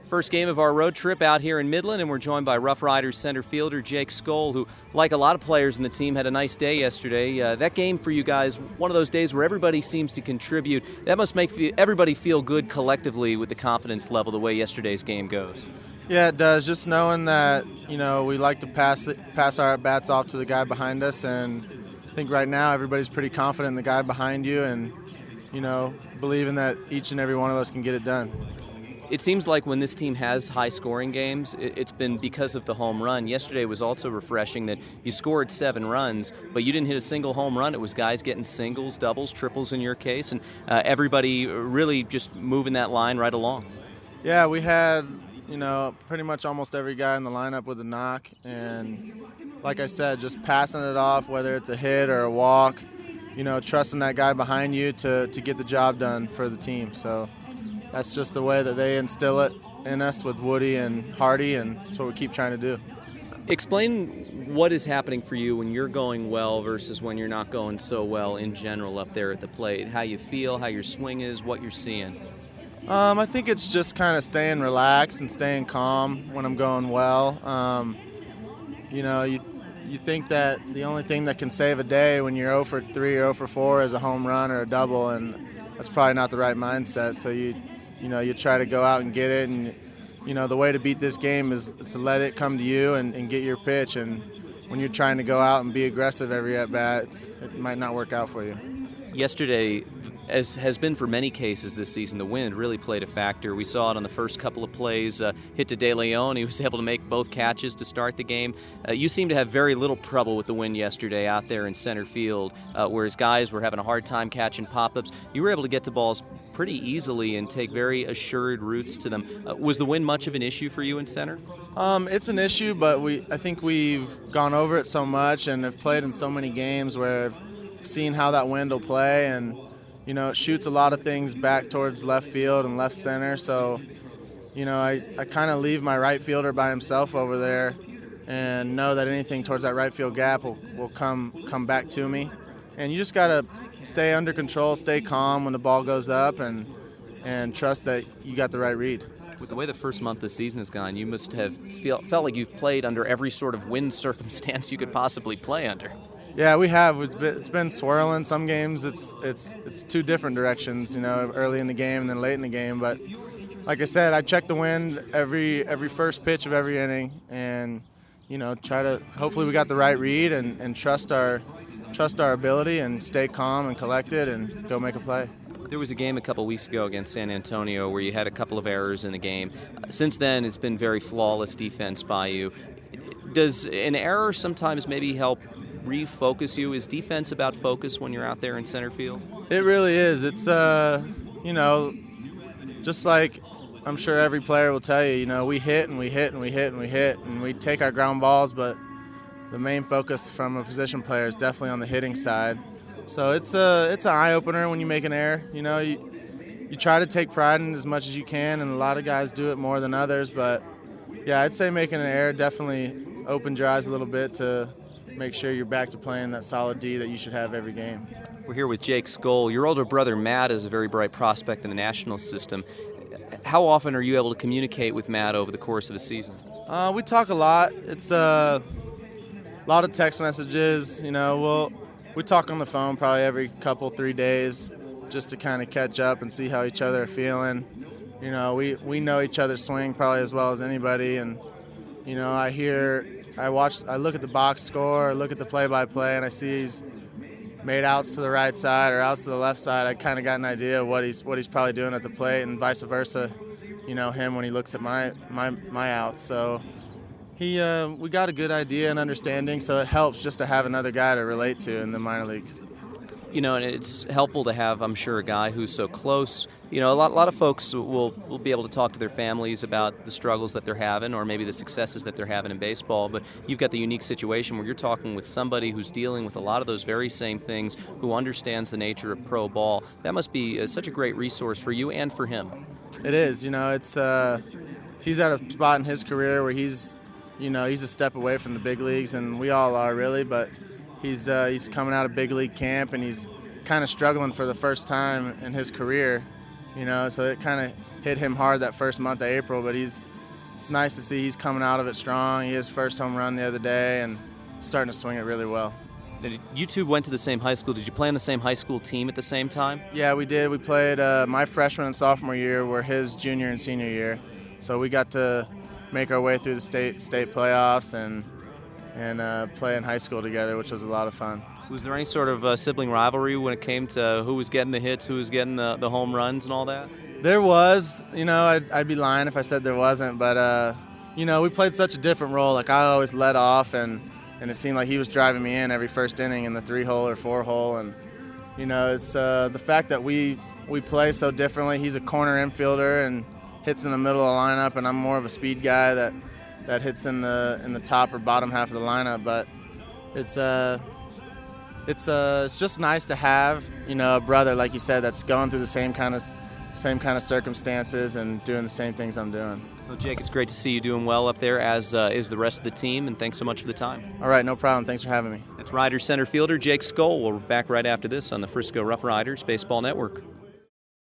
First game of our road trip out here in Midland, and we're joined by RoughRiders center fielder Jake Skole, who, like a lot of players in the team, had a nice day yesterday. That game for you guys, one of those days where everybody seems to contribute. That must make everybody feel good collectively with the confidence level the way yesterday's game goes. Yeah, it does. Just knowing that, we like to pass our at-bats off to the guy behind us, and I think right now everybody's pretty confident in the guy behind you and, believing that each and every one of us can get it done. It seems like when this team has high-scoring games, it's been because of the home run. Yesterday was also refreshing that you scored 7 runs, but you didn't hit a single home run. It was guys getting singles, doubles, triples in your case, and everybody really just moving that line right along. Yeah, we had, pretty much almost every guy in the lineup with a knock, and like I said, just passing it off, whether it's a hit or a walk, trusting that guy behind you to get the job done for the team. So that's just the way that they instill it in us with Woody and Hardy, and that's what we keep trying to do. Explain what is happening for you when you're going well versus when you're not going so well in general up there at the plate. How you feel, how your swing is, what you're seeing. I think it's just kind of staying relaxed and staying calm when I'm going well. You think that the only thing that can save a day when you're 0 for 3 or 0 for 4 is a home run or a double, and that's probably not the right mindset. So you try to go out and get it, and the way to beat this game is to let it come to you and get your pitch. And when you're trying to go out and be aggressive every at bat, it might not work out for you. Yesterday, as has been for many cases this season, the wind really played a factor. We saw it on the first couple of plays, hit to De Leon. He was able to make both catches to start the game. You seem to have very little trouble with the wind yesterday out there in center field, whereas guys were having a hard time catching pop-ups. You were able to get to balls pretty easily and take very assured routes to them. Was the wind much of an issue for you in center? It's an issue, but I think we've gone over it so much and have played in so many games where I've seen how that wind will play, and it shoots a lot of things back towards left field and left center. So, I kind of leave my right fielder by himself over there and know that anything towards that right field gap will come back to me. And you just got to stay under control, stay calm when the ball goes up, and trust that you got the right read. With the way the first month of the season has gone, you must have felt like you've played under every sort of wind circumstance you could possibly play under. Yeah, we have. It's been swirling. Some games it's 2 different directions, early in the game and then late in the game. But like I said, I check the wind every first pitch of every inning, and try to hopefully we got the right read and trust our ability and stay calm and collected and go make a play. There was a game a couple weeks ago against San Antonio where you had a couple of errors in the game. Since then, it's been very flawless defense by you. Does an error sometimes maybe help refocus you? Is defense about focus when you're out there in center field? It really is. It's just like I'm sure every player will tell you, we hit and we hit and we hit and we hit and we take our ground balls, but the main focus from a position player is definitely on the hitting side. So it's an eye-opener when you make an error. You try to take pride in it as much as you can, and a lot of guys do it more than others, but yeah, I'd say making an error definitely opened your eyes a little bit to make sure you're back to playing that solid D that you should have every game. We're here with Jake Skole. Your older brother Matt is a very bright prospect in the national system. How often are you able to communicate with Matt over the course of a season? We talk a lot. It's a lot of text messages. We talk on the phone probably every 3 days just to kind of catch up and see how each other are feeling. We know each other's swing probably as well as anybody, and I look at the box score, look at the play-by-play, and I see he's made outs to the right side or outs to the left side. I kind of got an idea of what he's probably doing at the plate, and vice versa. Him when he looks at my outs. So we got a good idea and understanding. So it helps just to have another guy to relate to in the minor leagues. And it's helpful to have, I'm sure, a guy who's so close. A lot of folks will be able to talk to their families about the struggles that they're having or maybe the successes that they're having in baseball, but you've got the unique situation where you're talking with somebody who's dealing with a lot of those very same things, who understands the nature of pro ball. That must be such a great resource for you and for him. It is. He's at a spot in his career where he's a step away from the big leagues, and we all are really, but he's coming out of big league camp, and he's kind of struggling for the first time in his career. so it kind of hit him hard that first month of April, but it's nice to see he's coming out of it strong. He had his first home run the other day and starting to swing it really well. Now, you two went to the same high school. Did you play on the same high school team at the same time? Yeah, we did. We played my freshman and sophomore year were his junior and senior year. So we got to make our way through the state playoffs and play in high school together, which was a lot of fun. Was there any sort of sibling rivalry when it came to who was getting the hits, who was getting the home runs and all that? There was. I'd be lying if I said there wasn't. But, we played such a different role. Like, I always led off, and it seemed like he was driving me in every first inning in the 3-hole or 4-hole. And, it's the fact that we play so differently. He's a corner infielder and hits in the middle of the lineup, and I'm more of a speed guy that hits in the top or bottom half of the lineup. But it's just nice to have, a brother, like you said, that's going through the same kind of circumstances and doing the same things I'm doing. Well, Jake, it's great to see you doing well up there, as is the rest of the team, and thanks so much for the time. All right, no problem. Thanks for having me. That's Riders center fielder Jake Skole. We'll be back right after this on the Frisco RoughRiders Baseball Network.